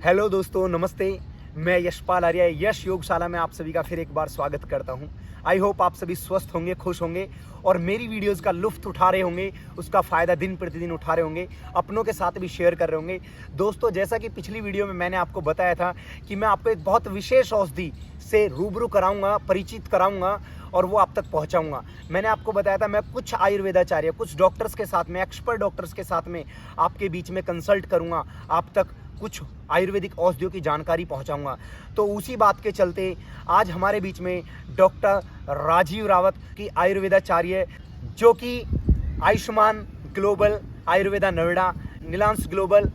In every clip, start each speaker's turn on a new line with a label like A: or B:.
A: Hello दोस्तों, नमस्ते। मैं यशपाल आर्य यश योगशाला में आप सभी का फिर एक बार स्वागत करता हूं। आई होप आप सभी स्वस्थ होंगे, खुश होंगे और मेरी वीडियोस का लुत्फ उठा रहे होंगे, उसका फ़ायदा दिन प्रतिदिन उठा रहे होंगे, अपनों के साथ भी शेयर कर रहे होंगे। दोस्तों, जैसा कि पिछली वीडियो में मैंने आपको बताया था कि मैं आपको एक बहुत विशेष औषधि से रूबरू कराऊंगा, परिचित कराऊंगा और वो आप तक पहुंचाऊंगा। मैंने आपको बताया था मैं कुछ आयुर्वेदाचार्य, कुछ डॉक्टर्स के साथ में, एक्सपर्ट डॉक्टर्स के साथ में आपके बीच में कंसल्ट करूंगा, आप तक कुछ आयुर्वेदिक औषधियों की जानकारी पहुंचाऊंगा। तो उसी बात के चलते आज हमारे बीच में डॉक्टर राजीव रावत की आयुर्वेदाचार्य, जो कि आयुष्मान ग्लोबल आयुर्वेदा नोएडा, नीलांश ग्लोबल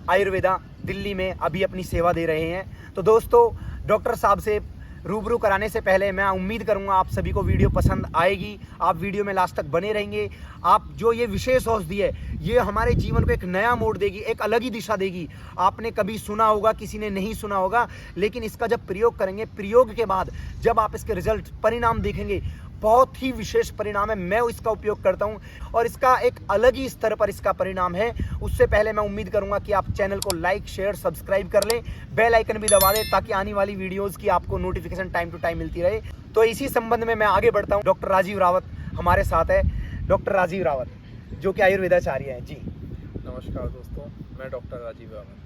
A: आयुर्वेदा दिल्ली में अभी अपनी सेवा दे रहे हैं। तो दोस्तों, डॉक्टर साहब से रूबरू कराने से पहले मैं उम्मीद करूंगा आप सभी को वीडियो पसंद आएगी, आप वीडियो में लास्ट तक बने रहेंगे। आप जो ये विशेष औषधि है, ये हमारे जीवन को एक नया मोड़ देगी, एक अलग ही दिशा देगी। आपने कभी सुना होगा, किसी ने नहीं सुना होगा, लेकिन इसका जब प्रयोग करेंगे, प्रयोग के बाद जब आप इसके रिजल्ट परिणाम देखेंगे, बहुत ही विशेष परिणाम है। मैं इसका उपयोग करता हूं और इसका एक अलग ही स्तर पर इसका परिणाम है। उससे पहले मैं उम्मीद करूंगा कि आप चैनल को लाइक, शेयर, सब्सक्राइब कर लें, बेल आइकन भी दबा दें ताकि आने वाली वीडियोस की आपको नोटिफिकेशन टाइम टू टाइम मिलती रहे। तो इसी संबंध में मैं आगे बढ़ता हूं। डॉक्टर राजीव रावत हमारे साथ है। डॉक्टर राजीव रावत, जो कि आयुर्वेदाचार्य हैं। जी
B: नमस्कार दोस्तों, मैं डॉक्टर राजीव रावत।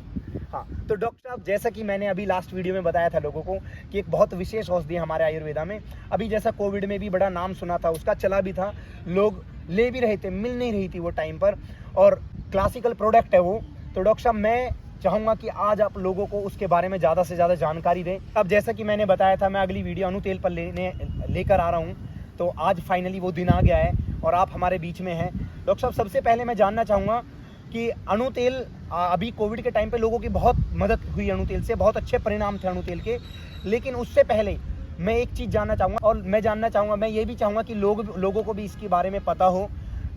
A: हाँ, तो डॉक्टर साहब, जैसा कि मैंने अभी लास्ट वीडियो में बताया था लोगों को कि एक बहुत विशेष औषधि है हमारे आयुर्वेदा में। अभी जैसा कोविड में भी बड़ा नाम सुना था, उसका चला भी था, लोग ले भी रहे थे, मिल नहीं रही थी वो टाइम पर, और क्लासिकल प्रोडक्ट है वो। तो डॉक्टर साहब, मैं चाहूँगा कि आज आप लोगों को उसके बारे में ज़्यादा से ज़्यादा जानकारी दें। अब जैसा कि मैंने बताया था, मैं अगली वीडियो अणु तेल पर लेकर आ रहा हूँ। तो आज फाइनली वो दिन आ गया है और आप हमारे बीच में हैं। डॉक्टर साहब, सबसे पहले मैं जानना चाहूँगा कि अणु तेल, अभी कोविड के टाइम पे लोगों की बहुत मदद हुई अणु तेल से, बहुत अच्छे परिणाम थे अणु तेल के। लेकिन उससे पहले मैं एक चीज़ जानना चाहूँगा, और मैं जानना चाहूँगा, मैं ये भी चाहूँगा कि लोगों को भी इसके बारे में पता हो।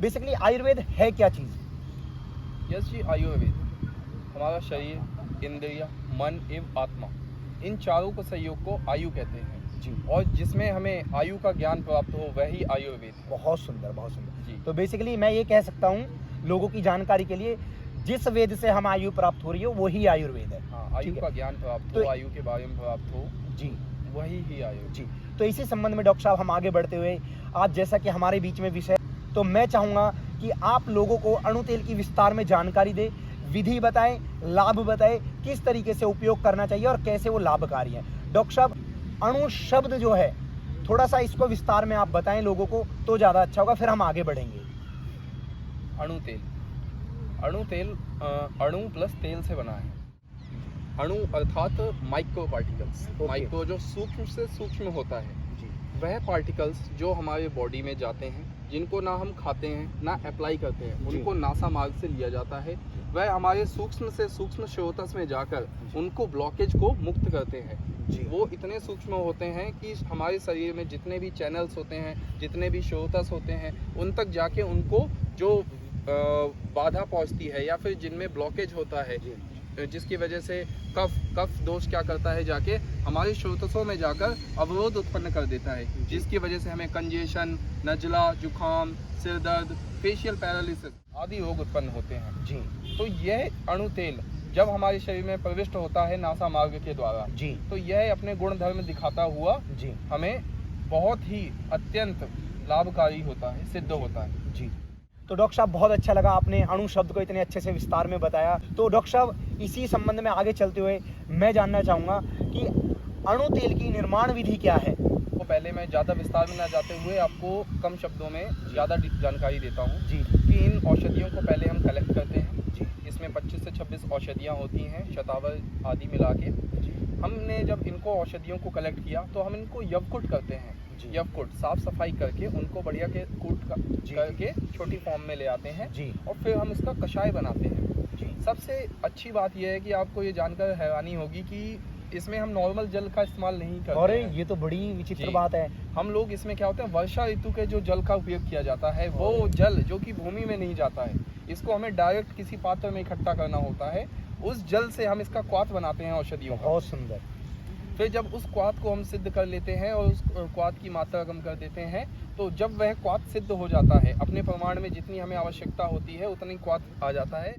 A: बेसिकली आयुर्वेद है क्या चीज़?
B: यस जी, आयुर्वेद हमारा शरीर, इंद्रिय, मन एवं आत्मा, इन चारों के सहयोग को आयु कहते हैं
A: जी।
B: और जिसमें हमें आयु का ज्ञान प्राप्त हो वही आयुर्वेद है।
A: बहुत सुंदर, बहुत सुंदर
B: जी।
A: तो बेसिकली मैं ये कह सकता हूँ लोगों की जानकारी के लिए, जिस वेद से हम आयु प्राप्त हो रही हो वही आयुर्वेद है।
B: हाँ, आयु का ज्ञान प्राप्त हो,
A: तो
B: आयु के बारे में प्राप्त हो,
A: जी
B: वही ही आयु।
A: जी। तो इसी संबंध में डॉक्टर साहब, हम आगे बढ़ते हुए, आज जैसा कि हमारे बीच में विषय, तो मैं चाहूँगा कि आप लोगों को अणु तेल की विस्तार में जानकारी दें, विधि बताएं, लाभ बताएं, किस तरीके से उपयोग करना चाहिए और कैसे वो लाभकारी है। डॉक्टर साहब, अणु शब्द जो है, थोड़ा सा इसको विस्तार में आप बताएं लोगों को तो ज़्यादा अच्छा होगा, फिर हम आगे बढ़ेंगे।
B: अणु तेल, अणु तेल अणु प्लस तेल से बना है। अणु अर्थात माइक्रो पार्टिकल्स, माइक्रो जो सूक्ष्म से सूक्ष्म होता है, वह पार्टिकल्स जो हमारे बॉडी में जाते हैं, जिनको ना हम खाते हैं ना अप्लाई करते हैं, उनको नासा मार्ग से लिया जाता है। वह हमारे सूक्ष्म से सूक्ष्म स्रोतस में जाकर उनको ब्लॉकेज को मुक्त करते हैं। वो इतने सूक्ष्म होते हैं कि हमारे शरीर में जितने भी चैनल्स होते हैं, जितने भी स्रोतस होते हैं, उन तक जाके उनको जो बाधा पहुंचती है या फिर जिनमें ब्लॉकेज होता है, जिसकी वजह से कफ दोष क्या करता है, जाके हमारे स्रोतसों में जाकर अवरोध उत्पन्न कर देता है, जिसकी वजह से हमें कंजेशन, नजला, जुखाम, सिर दर्द, फेशियल पैरालिसिस आदि रोग उत्पन्न होते हैं।
A: जी।
B: तो यह अणु तेल जब हमारे शरीर में प्रविष्ट होता है नासा मार्ग के द्वारा,
A: जी,
B: तो यह अपने गुण धर्म दिखाता हुआ
A: जी,
B: हमें बहुत ही अत्यंत लाभकारी होता है, सिद्ध होता है।
A: जी। तो डॉक्टर साहब, बहुत अच्छा लगा आपने अणु शब्द को इतने अच्छे से विस्तार में बताया। तो डॉक्टर साहब, इसी संबंध में आगे चलते हुए मैं जानना चाहूँगा कि अणु तेल की निर्माण विधि क्या है?
B: तो पहले मैं ज़्यादा विस्तार में ना जाते हुए आपको कम शब्दों में ज़्यादा जानकारी देता हूँ
A: जी।
B: कि इन औषधियों को पहले हम कलेक्ट करते हैं। जी। इसमें 25 से 26 औषधियाँ होती हैं, शतावर आदि मिला के। हमने जब इनको औषधियों को कलेक्ट किया तो हम इनको यवकुट करते हैं। यवकुट साफ सफाई करके उनको बढ़िया के कूट करके छोटी फॉर्म में ले आते हैं
A: जी।
B: और फिर हम इसका कषाय बनाते हैं।
A: जी।
B: सबसे अच्छी बात यह है कि आपको ये जानकर हैरानी होगी कि इसमें हम नॉर्मल जल का इस्तेमाल नहीं करते।
A: अरे,
B: हैं।
A: ये तो बड़ी विचित्र बात है।
B: हम लोग इसमें क्या होते हैं, वर्षा ऋतु के जो जल का उपयोग किया जाता है, वो जल जो कि भूमि में नहीं जाता है, इसको हमें डायरेक्ट किसी पात्र में इकट्ठा करना होता है। उस जल से हम इसका क्वाथ बनाते हैं औषधियों का।
A: बहुत सुंदर।
B: फिर जब उस क्वाथ को हम सिद्ध कर लेते हैं और उस क्वाथ की मात्रा कम कर देते हैं, तो जब वह क्वाथ सिद्ध हो जाता है, अपने प्रमाण में जितनी हमें आवश्यकता होती है उतनी क्वाथ आ जाता है,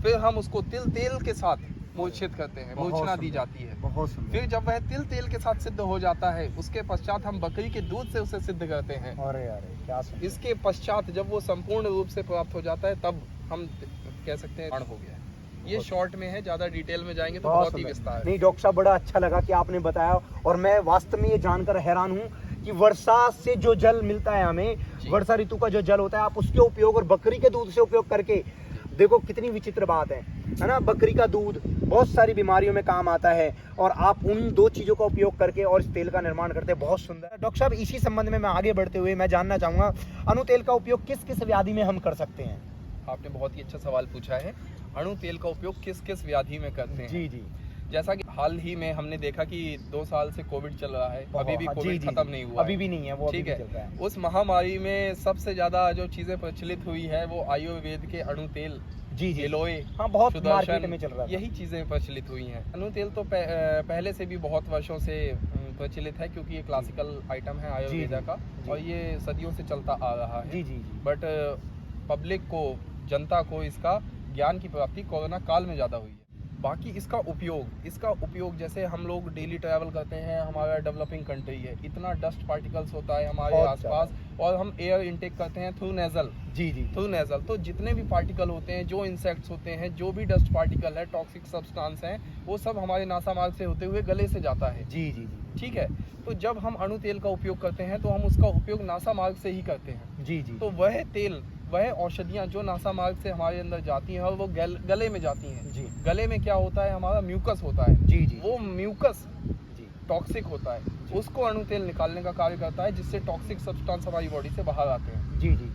B: फिर हम उसको तेल के साथ मूर्छित करते हैं,
A: बहुत
B: मूर्छना दी
A: सुंदर।
B: जाती है।
A: बहुत सुंदर।
B: फिर जब वह तिल तेल के साथ सिद्ध हो जाता है, उसके पश्चात हम बकरी के दूध से उसे सिद्ध करते हैं।
A: अरे अरे क्या सुंदर।
B: इसके पश्चात जब वो संपूर्ण रूप से प्राप्त हो जाता है, तब हम कह सकते हैं हो गया। ये
A: बहुत
B: शॉर्ट में है, ज्यादा डिटेल में जाएंगे तो
A: बहुत
B: बहुत ही
A: सुंदर।
B: विस्तार है।
A: नहीं डॉक्टर साहब, बड़ा अच्छा लगा कि आपने बताया, और मैं वास्तव में ये जानकर हैरान हूँ कि वर्षा से जो जल मिलता है हमें,
B: जी।
A: वर्षा ऋतु का जो जल होता है, आप उसके उपयोग और बकरी के दूध से उपयोग करके देखो कितनी विचित्र बात है ना। बकरी का दूध बहुत सारी बीमारियों में काम आता है, और आप उन दो चीज़ों का उपयोग करके और इस तेल का निर्माण करते हैं। बहुत सुंदर। डॉक्टर साहब, इसी संबंध में मैं आगे बढ़ते हुए मैं जानना चाहूँगा, अणु तेल का उपयोग किस किस व्याधि में हम कर सकते हैं?
B: आपने बहुत ही अच्छा सवाल पूछा है। अणु तेल का उपयोग किस किस व्याधि में करते हैं?
A: जी जी।
B: जैसा कि हाल ही में हमने देखा कि 2 साल से कोविड चल रहा है, अभी भी
A: हाँ, जी,
B: कोविड
A: जी,
B: खत्म
A: जी।
B: नहीं हुआ
A: अभी
B: है।
A: भी नहीं है, वो अभी
B: ठीक
A: भी
B: है।
A: चल रहा है।
B: उस महामारी में सबसे ज्यादा जो चीजें प्रचलित हुई है वो आयुर्वेद के अणु तेल,
A: जी जी।
B: गिलोय,
A: हाँ, बहुत
B: सुदर्शन,
A: मार्केट में चल रहा था।
B: यही चीजें प्रचलित हुई हैं। अणु तेल तो पहले से भी बहुत वर्षों से प्रचलित है, क्योंकि ये क्लासिकल आइटम है आयुर्वेदा
A: जी,
B: का,
A: जी।
B: और ये सदियों से चलता आ रहा है।
A: जी जी जी।
B: बट पब्लिक को, जनता को इसका ज्ञान की प्राप्ति कोरोना काल में ज़्यादा हुई है। बाकी इसका उपयोग जैसे हम लोग डेली ट्रैवल करते हैं, हमारा डेवलपिंग कंट्री है, इतना डस्ट पार्टिकल्स होता है हमारे
A: बहुत
B: आसपास, और हम एयर इनटेक करते हैं थ्रू नेजल।
A: जी जी।
B: थ्रू नेजल तो जितने भी पार्टिकल होते हैं, जो इंसेक्ट्स होते हैं, जो भी डस्ट पार्टिकल है, टॉक्सिक सब्सटेंस हैं, वो सब हमारे नासामार्ग से होते हुए गले से जाता है।
A: जी जी जी।
B: ठीक है। तो जब हम अणु तेल का उपयोग करते हैं तो हम उसका उपयोग नासामार्ग से ही करते हैं।
A: जी जी।
B: तो वह तेल, वह औषधियाँ जो नासामार्ग से हमारे अंदर जाती हैं और वो गले में जाती हैं।
A: जी।
B: गले में क्या होता है, हमारा म्यूकस होता है।
A: जी जी।
B: वो म्यूकस
A: जी।
B: टॉक्सिक होता है, उसको अणु तेल निकालने का कार्य करता है, जिससे टॉक्सिक सब्सटेंस हमारी बॉडी से बाहर आते हैं।
A: जी जी।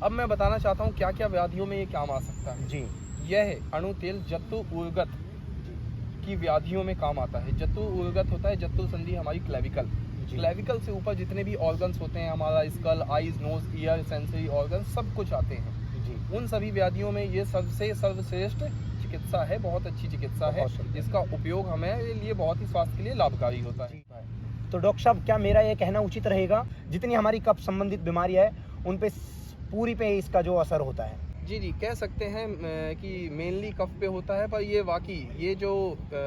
B: अब मैं बताना चाहता हूँ क्या क्या व्याधियों में ये काम आ सकता है।
A: जी।
B: यह अणु तेल जत्तु उर्गत की व्याधियों में काम आता है। जत्तु उर्गत होता है, जत्तु संधि हमारी क्लेविकल,
A: जी।
B: क्लेविकल से ऊपर जितने भी ऑर्गन्स होते हैं, हमारा skull, eyes, nose, ear, sensory organ, सब कुछ आते हैं।
A: जी।
B: उन सभी व्याधियों में ये सबसे सर्वश्रेष्ठ चिकित्सा है, बहुत अच्छी चिकित्सा है,
A: बहुत सुंदर।
B: जिसका उपयोग हमें लिए बहुत ही स्वास्थ्य के लिए लाभकारी होता है।
A: तो डॉक्टर साहब, क्या मेरा ये कहना उचित रहेगा, जितनी हमारी कफ संबंधित बीमारी है उन पे पूरी पे इसका जो असर होता है?
B: जी जी, कह सकते हैं कि मेनली कफ पे होता है, पर ये वाकई ये जो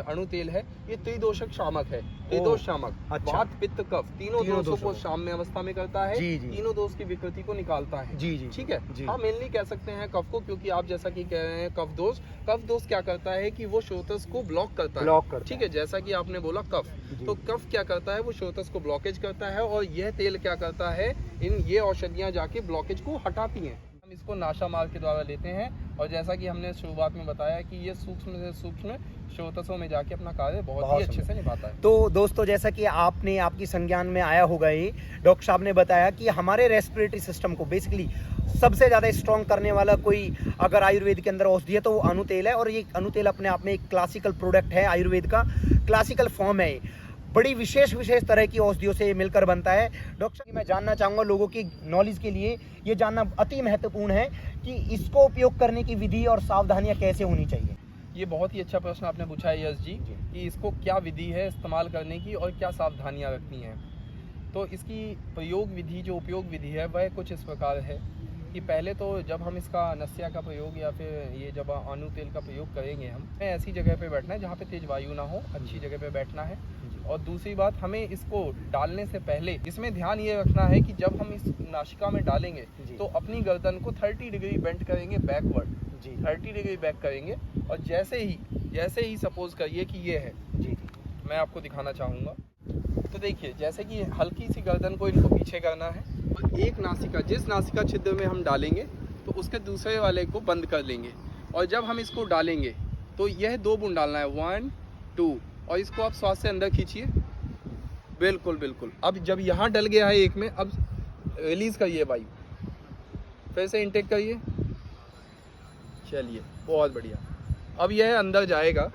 B: अणु तेल है ये त्रिदोषक शामक है। त्रिदोष शामक,
A: अच्छा।
B: वात, पित्त, कफ, तीनों दोषों को
A: दोषों।
B: साम्य अवस्था में करता है।
A: जी, जी।
B: तीनों दोष की विकृति को निकालता है।
A: जी जी।
B: ठीक है।
A: जी।
B: हाँ, मेनली कह सकते हैं कफ को, क्योंकि आप जैसा कि कह रहे हैं कफ दोष क्या करता है कि वो श्रोतस को ब्लॉक करता है। ठीक है। जैसा कि आपने बोला कफ, तो कफ क्या करता है, वो श्रोतस को ब्लॉकेज करता है, और यह तेल क्या करता है, ये औषधियाँ जाके ब्लॉकेज को हटाती हैं। हम इसको नासा मार्ग के द्वारा लेते हैं, और जैसा कि हमने शुरुआत में बताया कि ये सूक्ष्म से सूक्ष्म श्रोतसों में जाके अपना कार्य बहुत ही अच्छे से निभाता है।
A: तो दोस्तों, जैसा कि आपकी संज्ञान में आया होगा, ये डॉक्टर साहब ने बताया कि हमारे रेस्पिरेटरी सिस्टम को बेसिकली सबसे ज़्यादा स्ट्रॉन्ग करने वाला कोई अगर आयुर्वेद के अंदर औषधि है तो वो अणु तेल है, और ये अणु तेल अपने आप में एक क्लासिकल प्रोडक्ट है, आयुर्वेद का क्लासिकल फॉर्म है। बड़ी विशेष तरह की औषधियों से मिलकर बनता है। डॉक्टर साहब, मैं जानना चाहूँगा, लोगों की नॉलेज के लिए ये जानना अति महत्वपूर्ण है कि इसको उपयोग करने की विधि और सावधानियाँ कैसे होनी चाहिए?
B: ये बहुत ही अच्छा प्रश्न आपने पूछा है यश जी, कि इसको क्या विधि है इस्तेमाल करने की और क्या सावधानियाँ रखनी है। तो इसकी प्रयोग विधि, जो उपयोग विधि है, वह कुछ इस प्रकार है कि पहले तो जब हम इसका नस्या का प्रयोग या फिर ये जब अणु तेल का प्रयोग करेंगे, हमें ऐसी जगह पे बैठना है जहाँ पे तेज वायु ना हो, अच्छी जगह पे बैठना है। और दूसरी बात, हमें इसको डालने से पहले इसमें ध्यान ये रखना है कि जब हम इस नासिका में डालेंगे तो अपनी गर्दन को 30 डिग्री बेंड करेंगे बैकवर्ड। 30 डिग्री बैक करेंगे, और जैसे ही सपोज करिए कि ये है, मैं आपको दिखाना चाहूँगा। तो देखिए, जैसे कि हल्की सी गर्दन को इनको पीछे करना है, और एक नासिका, जिस नासिका छिद्र में हम डालेंगे तो उसके दूसरे वाले को बंद कर लेंगे, और जब हम इसको डालेंगे तो यह 2 बूंद डालना है, 1 2, और इसको आप श्वास से अंदर खींचिए। बिल्कुल बिल्कुल। अब जब यहाँ डल गया है एक में, अब रिलीज करिए वायु, फिर से इनटेक करिए। चलिए, बहुत बढ़िया। अब यह अंदर जाएगा,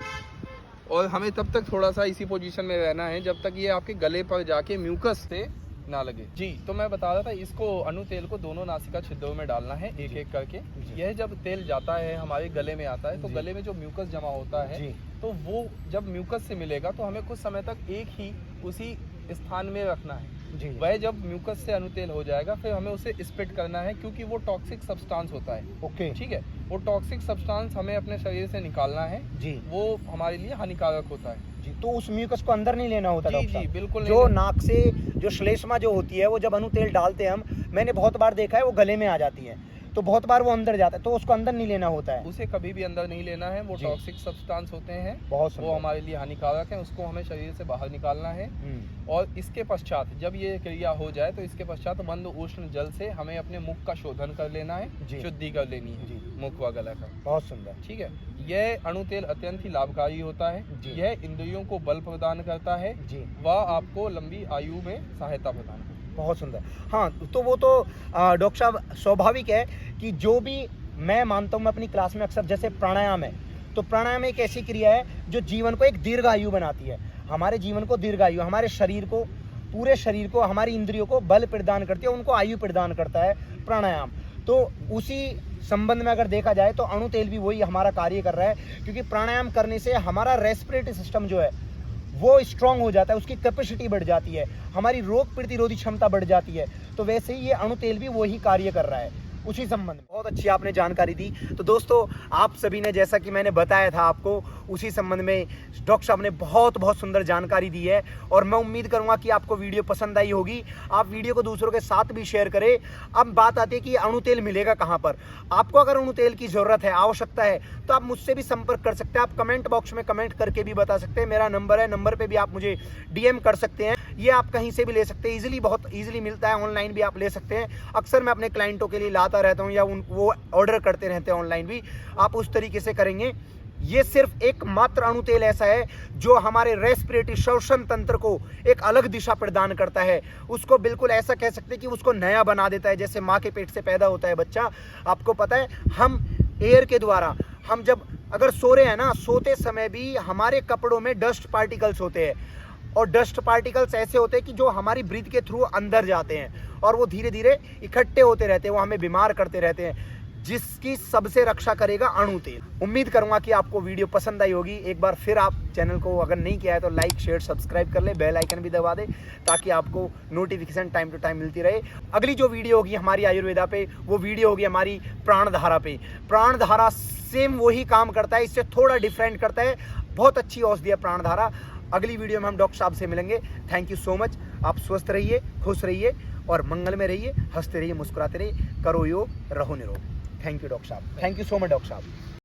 B: और हमें तब तक थोड़ा सा इसी पोजीशन में रहना है जब तक ये आपके गले पर जाके म्यूकस से ना लगे। जी, तो मैं बता रहा था, इसको अणु तेल को दोनों नासिका छिद्रों में डालना है, एक एक करके। यह जब तेल जाता है हमारे गले में आता है, तो गले में जो म्यूकस जमा होता है, तो वो जब म्यूकस से मिलेगा तो हमें कुछ समय तक एक ही उसी स्थान में रखना है।
A: जी।
B: वह जब म्यूकस से अनुतेल हो जाएगा फिर हमें उसे स्पिट करना है, क्योंकि वो टॉक्सिक सब्सटेंस होता है।
A: ओके
B: ठीक है, वो टॉक्सिक सब्सटेंस हमें अपने शरीर से निकालना है,
A: जी
B: वो हमारे लिए हानिकारक होता है।
A: जी। तो उस म्यूकस को अंदर नहीं लेना होता
B: जी
A: डॉक्टर
B: जी
A: साहब?
B: बिल्कुल
A: जो
B: नहीं।
A: नाक से जो श्लेष्मा जो होती है वो जब अनु तेल डालते हैं हम, मैंने बहुत बार देखा है वो गले में आ जाती है, तो बहुत बार वो अंदर जाता है, तो उसको अंदर नहीं लेना होता है।
B: उसे कभी भी अंदर नहीं लेना है, वो
A: जी।
B: टॉक्सिक सब्सटेंस होते हैं,
A: बहुत
B: वो
A: सुंदर।
B: हमारे लिए हानिकारक है, उसको हमें शरीर से बाहर निकालना है। और इसके पश्चात जब ये क्रिया हो जाए तो इसके पश्चात मंद उष्ण जल से हमें अपने मुख का शोधन कर लेना है,
A: जी।
B: शुद्धि कर लेनी है
A: जी।
B: मुख व गला का।
A: बहुत सुंदर।
B: ठीक है, यह अणु तेल अत्यंत ही लाभकारी होता है।
A: जी।
B: यह इंद्रियों को बल प्रदान करता है
A: जी
B: व आपको लंबी आयु में सहायता प्रदान करता है।
A: बहुत सुंदर। हाँ, तो वो तो डॉक्टर साहब स्वाभाविक है कि जो भी मैं मानता हूँ, मैं अपनी क्लास में अक्सर, जैसे प्राणायाम है, तो प्राणायाम एक ऐसी क्रिया है जो जीवन को एक दीर्घायु बनाती है, हमारे जीवन को दीर्घायु, हमारे शरीर को, पूरे शरीर को, हमारी इंद्रियों को बल प्रदान करती है, उनको आयु प्रदान करता है प्राणायाम। तो उसी संबंध में अगर देखा जाए तो अणु तेल भी वही हमारा कार्य कर रहा है, क्योंकि प्राणायाम करने से हमारा रेस्पिरेटरी सिस्टम जो है वो स्ट्रांग हो जाता है, उसकी कैपेसिटी बढ़ जाती है, हमारी रोग प्रतिरोधी क्षमता बढ़ जाती है। तो वैसे ही ये अणु तेल भी वही कार्य कर रहा है उसी संबंध में। बहुत अच्छी आपने जानकारी दी। तो दोस्तों, आप सभी ने, जैसा कि मैंने बताया था आपको, उसी संबंध में डॉक्टर साहब ने बहुत बहुत सुंदर जानकारी दी है, और मैं उम्मीद करूंगा कि आपको वीडियो पसंद आई होगी। आप वीडियो को दूसरों के साथ भी शेयर करें। अब बात आती है कि अणु तेल मिलेगा कहाँ पर। आपको अगर अणु तेल की ज़रूरत है, आवश्यकता है, तो आप मुझसे भी संपर्क कर सकते हैं। आप कमेंट बॉक्स में कमेंट करके भी बता सकते हैं, मेरा नंबर है, नंबर पर भी आप मुझे DM कर सकते हैं। ये आप कहीं से भी ले सकते हैं, ईजिली, बहुत ईजिली मिलता है, ऑनलाइन भी आप ले सकते हैं। अक्सर मैं अपने क्लाइंटों के लिए लाता रहता हूँ, या वो ऑर्डर करते रहते हैं ऑनलाइन भी, आप उस तरीके से करेंगे। ये सिर्फ एकमात्र अणु तेल ऐसा है जो हमारे रेस्पिरेटरी श्वसन तंत्र को एक अलग दिशा प्रदान करता है, उसको बिल्कुल ऐसा कह सकते हैं कि उसको नया बना देता है। जैसे माँ के पेट से पैदा होता है बच्चा, आपको पता है, हम एयर के द्वारा, हम जब अगर सो रहे हैं ना, सोते समय भी हमारे कपड़ों में डस्ट पार्टिकल्स होते हैं, और डस्ट पार्टिकल्स ऐसे होते हैं कि जो हमारी ब्रीथ के थ्रू अंदर जाते हैं, और वो धीरे धीरे इकट्ठे होते रहते हैं, वो हमें बीमार करते रहते हैं, जिसकी सबसे रक्षा करेगा अणु तेल। उम्मीद करूंगा कि आपको वीडियो पसंद आई होगी। एक बार फिर आप चैनल को अगर नहीं किया है तो लाइक, शेयर, सब्सक्राइब कर ले, बेल आइकन भी दबा दे, ताकि आपको नोटिफिकेशन टाइम टू टाइम मिलती रहे। अगली जो वीडियो होगी हमारी आयुर्वेदा पे, वो वीडियो होगी हमारी प्राणधारा पे। प्राणधारा सेम वही काम करता है, इससे थोड़ा डिफरेंट करता है, बहुत अच्छी औषधि है प्राणधारा। अगली वीडियो में हम डॉक्टर साहब से मिलेंगे। Thank you so much. आप स्वस्थ रहिए, खुश रहिए और मंगल में रहिए, हंसते रहिए, मुस्कुराते रहिए, करो योग, रहो निरोग। थैंक यू डॉक्टर साहब। Thank you so much doctor साहब।